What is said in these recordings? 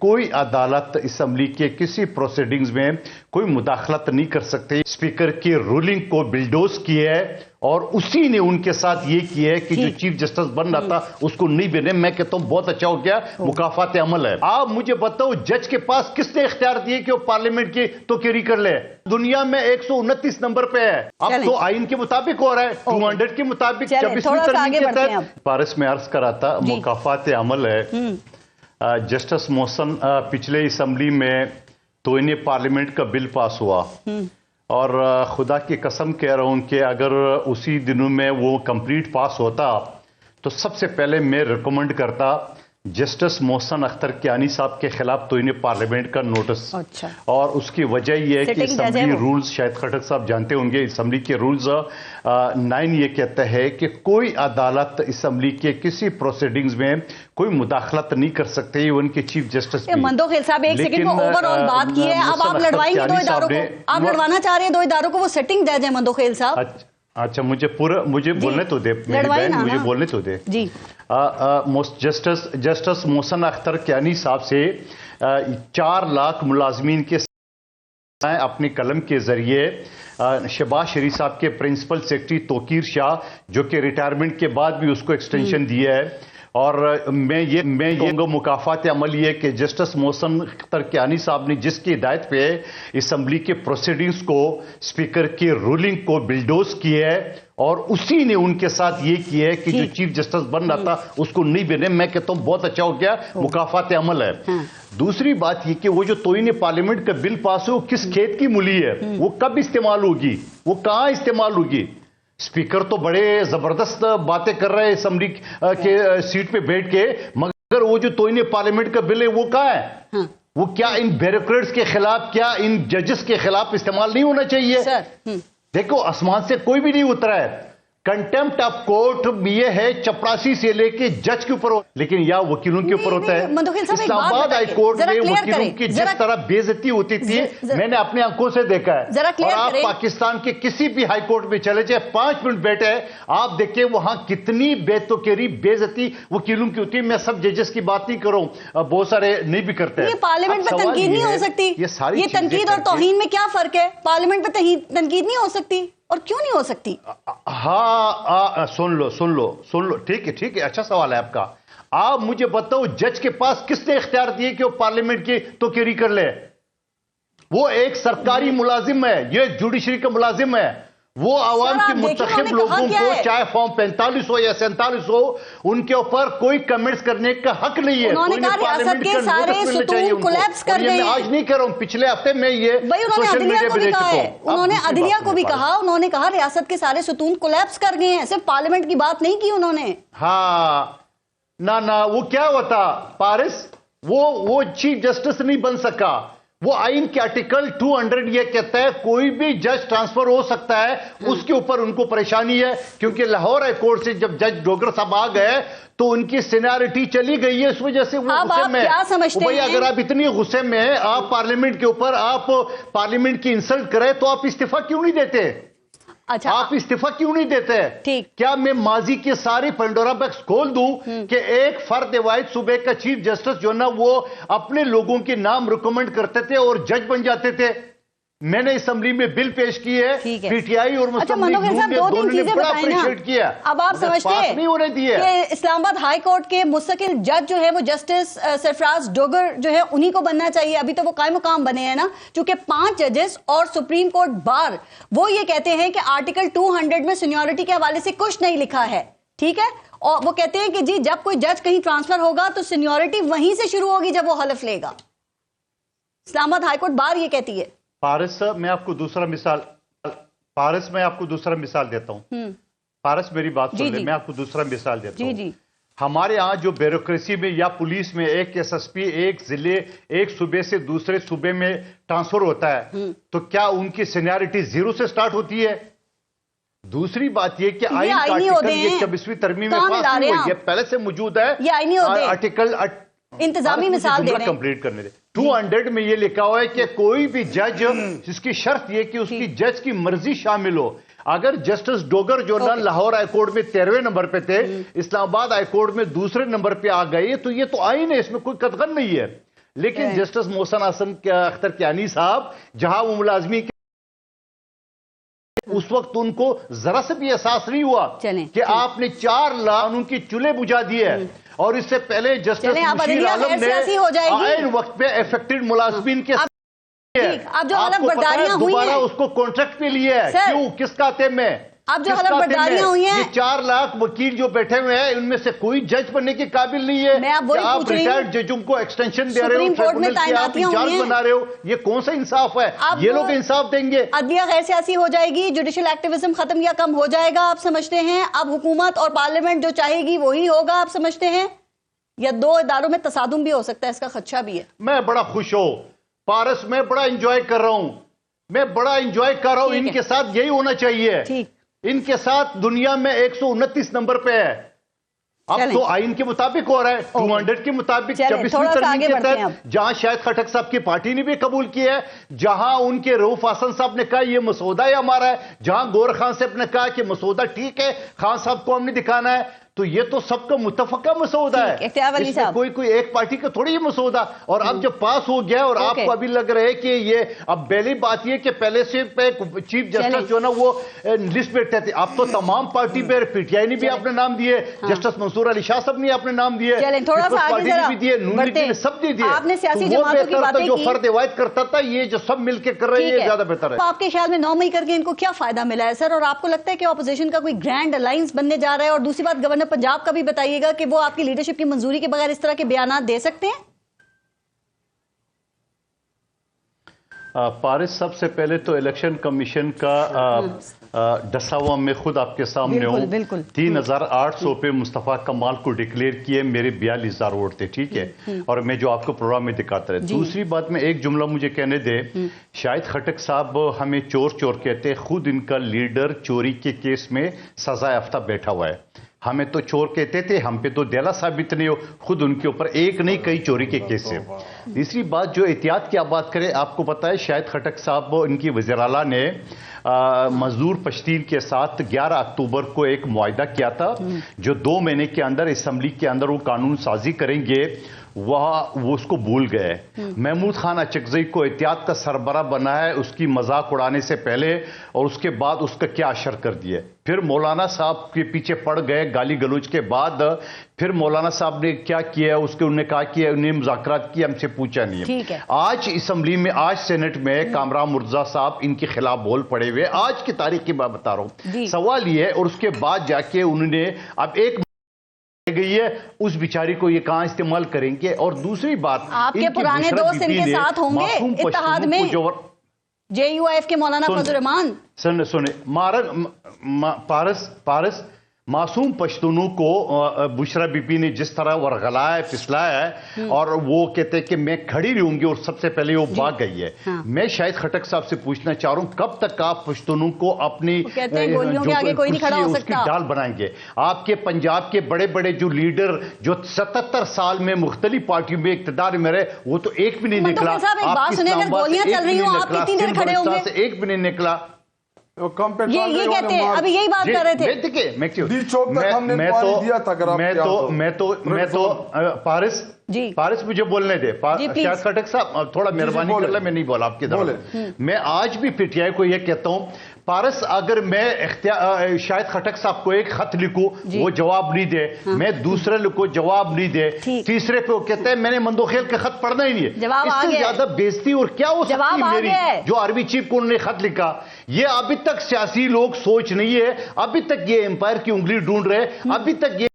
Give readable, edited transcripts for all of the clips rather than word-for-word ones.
कोई अदालत असम्बली के किसी प्रोसीडिंग्स में कोई मुदाखलत नहीं कर सकती। स्पीकर की रूलिंग को बिल्डोज किया है और उसी ने उनके साथ ये किया है कि जो चीफ जस्टिस बन रहा था उसको नहीं बने। मैं कहता हूं बहुत अच्छा हो गया, मुकाफात अमल है। आप मुझे बताओ जज के पास किसने इख्तियार दिए कि वो पार्लियामेंट की तो कैरी कर ले? दुनिया में 129 नंबर पे है, अब तो आइन के मुताबिक हो रहा है, 200 के मुताबिक 26वीं तरमीम के तहत। पारस में अर्ज करा था मुकाफात अमल है। जस्टिस मोहसन पिछले असम्बली में तो इन्हें पार्लियामेंट का बिल पास हुआ और खुदा की कसम कह रहा हूं कि अगर उसी दिनों में वो कंप्लीट पास होता तो सबसे पहले मैं रिकमेंड करता जस्टिस मोहसन अख्तर कियानी साहब के खिलाफ तो इन्हें पार्लियामेंट का नोटिस। अच्छा। और उसकी वजह यह है कि असम्बली रूल्स, शायद खटक साहब जानते होंगे, असम्बली के रूल्स 9 ये कहता है कि कोई अदालत असम्बली के किसी प्रोसीडिंग्स में कोई मुदाखलत नहीं कर सकते, उनके चीफ जस्टिस। मंदोखेल साहब एक सेकंड को ओवरऑल बात की है, अब आप लड़वाएंगे दो इदारों को, आप लड़वाना चाह रहे हैं दो इदारों को, वो सेटिंग जज है मंदोखेल साहब। अच्छा, मुझे बोलने तो दे, मेरी बहन मुझे बोलने तो दे जी। जस्टिस मोहसन अख्तर कियानी साहब से 4 लाख मुलाजमीन के अपने कलम के जरिए शहबाज शरीफ साहब के प्रिंसिपल सेक्रेटरी तोकीर शाह, जो कि रिटायरमेंट के बाद भी उसको एक्सटेंशन दिया है, और मैं ये मुकाफात अमल ये कि जस्टिस मोहसन अख्तर कियानी साहब ने जिसकी हिदायत पे असम्बली के प्रोसीडिंग्स को, स्पीकर की रूलिंग को बिल्डोज किया है और उसी ने उनके साथ ये किया है कि जो चीफ जस्टिस बन रहा था उसको नहीं बने। मैं कहता हूं बहुत अच्छा हो गया, मुकाफात अमल है। दूसरी बात ये कि वो जो तोइने पार्लियामेंट का बिल पास है वो किस खेत की मूली है, वो कब इस्तेमाल होगी, वो कहां इस्तेमाल होगी? स्पीकर तो बड़े जबरदस्त बातें कर रहे हैं असम्बली के सीट पे बैठ के, मगर वो जो तोइने पार्लियामेंट का बिल है वो कहां है? वो क्या इन ब्यूरोक्रेट्स के खिलाफ, क्या इन जजेस के खिलाफ इस्तेमाल नहीं होना चाहिए? देखो, आसमान से कोई भी नहीं उतरा है। कंटेम्प्ट ऑफ कोर्ट ये है चपरासी से लेके जज के ऊपर, लेकिन या वकीलों के ऊपर होता है। इस्लामाबाद हाई कोर्ट में वकीलों की जिस तरह बेइज्जती होती थी मैंने अपने आंखों से देखा है। और आप पाकिस्तान के किसी भी हाई कोर्ट में चले जाए, 5 मिनट बैठे आप देखिए वहां कितनी बेतुकेरी बेइज्जती वकीलों की होती है। मैं सब जजेस की बात नहीं करूं, बहुत सारे नहीं भी करते हैं। पार्लियामेंट में तनकीद नहीं हो सकती, ये तनकीद और तौहीन में क्या फर्क है? पार्लियामेंट में तनकीद नहीं हो सकती, और क्यों नहीं हो सकती? हाँ, सुन लो, ठीक है, अच्छा सवाल है आपका। आप मुझे बताओ जज के पास किसने इख्तियार दिए कि वो पार्लियामेंट की तो कैरी कर ले? वो एक सरकारी मुलाजिम है, ये जुडिशरी का मुलाजिम है। वो आवाम के मुंतखब लोगों को, चाहे फॉर्म 45 हो या 47 हो, उनके ऊपर कोई कमेंट्स करने का हक नहीं है। उन्होंने कहा रियासत के सारे सुतून कोलैप्स कर गए हैं। आज नहीं कह रहा हूं, पिछले हफ्ते में ये सोशल मीडिया पे देख चुका हूं। उन्होंने अदलिया को भी कहा, उन्होंने कहा रियासत के सारे सुतून कोलैप्स कर गए हैं, सिर्फ पार्लियामेंट की बात नहीं की उन्होंने। हाँ, ना वो क्या होता पारिस, वो चीफ जस्टिस नहीं बन सका। वो आइन के आर्टिकल 200 ये कहता है कोई भी जज ट्रांसफर हो सकता है, उसके ऊपर उनको परेशानी है, क्योंकि लाहौर हाई कोर्ट से जब जज डोगर साहब आ गए तो उनकी सीनियरिटी चली गई है, इस वजह से वो गुस्से में। क्या समझते हैं? अगर आप इतनी गुस्से में आप पार्लियामेंट के ऊपर आप पार्लियामेंट की इंसल्ट करें तो आप इस्तीफा क्यों नहीं देते? अच्छा, आप इस्तीफा क्यों नहीं देते? ठीक, क्या मैं माजी के सारे पेंडोरा बॉक्स खोल दूं कि एक फर्द वाहिद सूबे का चीफ जस्टिस जो ना वो अपने लोगों के नाम रिकमेंड करते थे और जज बन जाते थे? मैंने असेंबली में बिल पेश की है, पीटीआई और मुस्लिम लीग नून ने दोनों ने बड़ा अप्रिशिएट किया। अब आप समझते हैं नहीं होने दिए कि इस्लामाबाद हाई कोर्ट के मुस्तकिल जज जो है वो जस्टिस सरफराज डोगर जो है उन्हीं को बनना चाहिए? अभी तो वो कायम मुकाम बने हैं ना, क्योंकि 5 जजेस और सुप्रीम कोर्ट बार वो ये कहते हैं कि आर्टिकल 200 में सीनियरिटी के हवाले से कुछ नहीं लिखा है, ठीक है? और वो कहते हैं कि जी जब कोई जज कहीं ट्रांसफर होगा तो सीनियरिटी वहीं से शुरू होगी जब वो हलफ लेगा। इस्लामाबाद हाई कोर्ट बार ये कहती है। पारस मैं आपको दूसरा मिसाल देता हूं। पारस मेरी बात सुन ले, मैं आपको दूसरा मिसाल देता हूं। हमारे यहाँ जो ब्यूरोक्रेसी में या पुलिस में एक एसएसपी एक जिले एक सूबे से दूसरे सूबे में ट्रांसफर होता है, तो क्या उनकी सीनियरिटी 0 से स्टार्ट होती है? दूसरी बात यह कि आइन का आर्टिकल ये 24वीं तरमीम में पास हुई है, पहले से मौजूद है। ये आईनी होते आर्टिकल इंतजामी मिसाल दे रहे हैं, कंप्लीट करने दे। 200 में ये लिखा हुआ है कि कोई भी जज, जिसकी शर्त ये कि उसकी जज की मर्जी शामिल हो। अगर जस्टिस डोगर जो ना लाहौर हाई कोर्ट में 13वें नंबर पे थे, इस्लामाबाद हाई कोर्ट में दूसरे नंबर पे आ गए, तो ये तो आईन है, इसमें कोई कतगन नहीं है। لیکن جسٹس محسن حسن اختر کیانی صاحب جہاں وہ ملازمین اس وقت ان کو ذرا سے بھی احساس نہیں ہوا کہ آپ نے 4 لاکھ ان کی چولہے بجھا دیے ہیں، اور اس سے پہلے جسٹس مشیر عالم نے عین وقت پہ افیکٹڈ ملازمین کے اب جو حلف برداریاں ہوئی ہیں دوبارہ اس کو کانٹریکٹ پہ لیا ہے، کیوں، کس کاتے میں؟ اب جو حلف برداریاں ہوئی ہیں، یہ 4 لاکھ وکیل جو بیٹھے ہوئے ہیں ان میں سے کوئی جج بننے کے قابل نہیں ہے. میں اب وہی پوچھ رہی ہوں، ریٹائرڈ ججوں کو ایکسٹینشن دے رہے ہو، سپریم کورٹ میں تعیناتیاں ہوئی ہیں، بنا رہے ہو، یہ کون سا انصاف ہے؟ یہ لوگ انصاف دیں گے؟ عدلیہ غیر سیاسی ہو جائے گی، جوڈیشل ایکٹیویزم ختم یا کم ہو جائے گا آپ سمجھتے ہیں؟ اب حکومت اور پارلیمنٹ جو چاہے گی وہی ہوگا آپ سمجھتے ہیں، یا 2 اداروں میں تصادم بھی ہو سکتا ہے، اس کا خدشہ بھی ہے؟ میں بڑا خوش ہوں پارس، میں بڑا انجوائے کر رہا ہوں، میں بڑا انجوائے کر رہا ہوں. ان کے ساتھ یہی ہونا چاہیے. ان کے ساتھ دنیا میں 129 نمبر پہ ہے. اب تو آئین کے مطابق ہو رہا ہے، 200 کے مطابق 26ویں ترمیم کے تحت، جہاں شاہد خٹک صاحب کی پارٹی نے بھی قبول کیا ہے، جہاں ان کے رؤوف حسن صاحب نے کہا یہ مسودہ ہے ہمارا ہے، جہاں گور خان صاحب نے کہا کہ مسودہ ٹھیک ہے، خان صاحب کو ہم نے دکھانا ہے، تو یہ تو سب کا متفقہ مسودہ ہے، اس میں کوئی ایک پارٹی کا تھوڑی یہ مسودہ. اور اب جب پاس ہو گیا اور آپ کو ابھی لگ رہا ہے کہ یہ اب پہلی بات یہ کہ پہلے سے چیف جسٹس جو نا وہ لسٹ بیٹھتے تھے، اب تو تمام پارٹی پہ پی ٹی آئی نے بھی اپنے نام دیے، جسٹس منصور علی شاہ صاحب نے اپنے نام دیے، پارٹی نے بھی دیے، نون لیگ نے سب نے دیے. وہ بہتر تھا جو فرد روایت کرتا تھا، یہ جو سب مل کے کر رہے ہیں یہ زیادہ بہتر ہے. آپ کے خیال میں 9 مئی کر کے ان کو کیا فائدہ ملا ہے سر؟ اور آپ کو لگتا ہے کہ اپوزیشن کا کوئی گرینڈ الائنس بننے جا رہا ہے؟ اور دوسری بات گورنر پنجاب کا بھی بتائیے گا کہ وہ آپ کی لیڈرشپ کی منظوری کے بغیر اس طرح کے بیانات دے سکتے ہیں؟ پارس، سب سے پہلے تو الیکشن کمیشن کا ڈسا ہوا میں خود آپ کے سامنے ہوں. 3800 پہ مصطفیٰ کمال کو ڈکلیئر کیے، میرے 42,000 ووٹ تھے، ٹھیک ہے، اور میں جو آپ کو پروگرام میں دکھاتا رہے. دوسری بات میں ایک جملہ مجھے کہنے دے، شاہد خٹک صاحب ہمیں چور چور کہتے، خود ان کا لیڈر چوری کے کیس میں سزا یافتہ بیٹھا ہوا ہے. ہمیں تو چور کہتے تھے، ہم پہ تو دہلا ثابت نہیں ہو، خود ان کے اوپر ایک نہیں کئی چوری کے کیس ہے. تیسری بات جو احتیاط کی آپ بات کریں، آپ کو پتا ہے شاہد خٹک صاحب ان کی وزیر اعلیٰ نے مزدور پشتین کے ساتھ 11 اکتوبر کو ایک معاہدہ کیا تھا جو 2 مہینے کے اندر اسمبلی کے اندر وہ قانون سازی کریں گے، وہ اس کو بھول گئے. محمود خان اچکزئی کو احتیاط کا سربراہ بنا ہے اس کی مذاق اڑانے سے پہلے، اور اس کے بعد اس کا کیا اشر کر دیا. پھر مولانا صاحب کے پیچھے پڑ گئے گالی گلوچ کے بعد. پھر مولانا صاحب نے کیا کیا، اس کے انہوں نے کہا کہ انہیں مذاکرات کی، ہم سے پوچھا نہیں ہے. آج اسمبلی میں، آج سینٹ میں کامران مرزا صاحب ان کے خلاف بول پڑے ہوئے، آج کی تاریخ کی بات بتا رہا ہوں. سوال یہ ہے، اور اس کے بعد جا کے انہوں نے اب ایک گئی ہے اس بیچاری کو یہ کہاں استعمال کریں گے. اور دوسری بات، آپ کے پرانے دوست ان کے ساتھ ہوں گے اتحاد میں، جے یو ایف کے مولانا فضل الرحمان. سنے پارس معصوم پشتونوں کو بشرا بی بی نے جس طرح ورغلایا پسلایا ہے، اور وہ کہتے ہیں کہ میں کھڑی رہوں گی، اور سب سے پہلے وہ بھاگ گئی ہے. میں شاہد خٹک صاحب سے پوچھنا چاہ رہا ہوں، کب تک آپ پشتونوں کو اپنی ڈال بنائیں گے؟ آپ کے پنجاب کے بڑے بڑے جو لیڈر جو 77 سال میں مختلف پارٹیوں میں اقتدار میں رہے، وہ تو ایک بھی نہیں نکلا. ایک بھی نہیں نکلا. یہ کہتے ہیں، ابھی یہی بات کر رہے تھے. میں تو پارس مجھے بولنے دے. شاہد خٹک صاحب تھوڑا مہربانی کر لیں، میں نہیں بولا آپ کی طرف. میں آج بھی پی ٹی آئی کو یہ کہتا ہوں، پارس اگر میں شاہد خٹک صاحب کو ایک خط لکھوں وہ جواب نہیں دے، میں دوسرے کو جواب نہیں دے، تیسرے پہ وہ کہتے ہیں میں نے مندوخیل کا خط پڑھنا ہی نہیں ہے. اس سے زیادہ بےزتی اور کیا ہو سکتی ہے میری؟ جو آرمی چیف کو انہوں نے خط لکھا، یہ ابھی تک سیاسی لوگ سوچ نہیں ہے، ابھی تک یہ امپائر کی انگلی ڈھونڈ رہے، ابھی تک یہ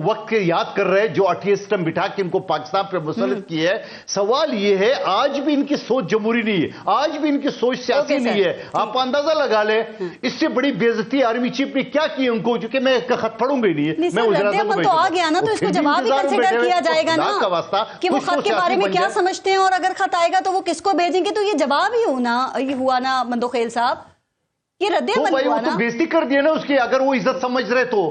وقت یاد کر رہے جو 28 سٹم بٹھا کے ان کو پاکستان پہ مسلط کی ہے. سوال یہ ہے، آج بھی ان کی سوچ جمہوری نہیں ہے، آج بھی ان کی سوچ سیاسی نہیں ہے. آپ اندازہ لگا لیں اس سے بڑی بےزتی آرمی چیف نے کیا کی ان کو، جو کہ میں اس کا خط پڑھوں گی نہیں ہے. میں تو آ گیا نا، تو اس کو جواب ہی کنسیڈر کیا جائے گا نا کہ وہ خط کے بارے میں کیا سمجھتے ہیں، اور اگر خط آئے گا تو وہ کس کو بھیجیں گے. تو یہ جواب ہی ہوا نا مندوخیل صاحب، یہ رد عمل ہوا نا. بےزتی کر دیا نا اس کی، اگر وہ عزت سمجھ رہے تو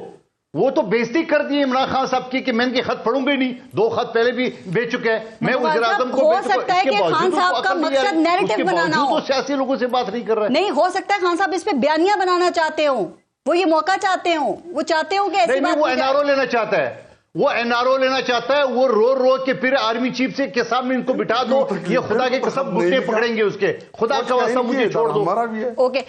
وہ تو بےزتی کر دی عمران خان صاحب کی کہ میں ان کے خط پڑھوں گے نہیں. 2 خط پہلے بھی بھیج چکے ہیں. میں وزیر اعظم کو ہو سکتا ہے کہ خان صاحب کا مقصد نیریٹو بنانا ہو، سیاسی لوگوں سے بات نہیں کر رہے. نہیں ہو سکتا ہے خان صاحب اس پہ بیانیہ بنانا چاہتے ہوں، وہ یہ موقع چاہتے ہوں، وہ چاہتے ہوں کہ ایسی بات وہ این آر او لینا چاہتا ہے. وہ NRO لینا چاہتا ہے, وہ رو رو کے پھر آرمی چیف سے کے سامنے ان کو بٹھا دو, یہ خدا کے قسم گھٹنے پکڑیں گے اس کے, خدا کا واسطہ مجھے چھوڑ دو. اوکے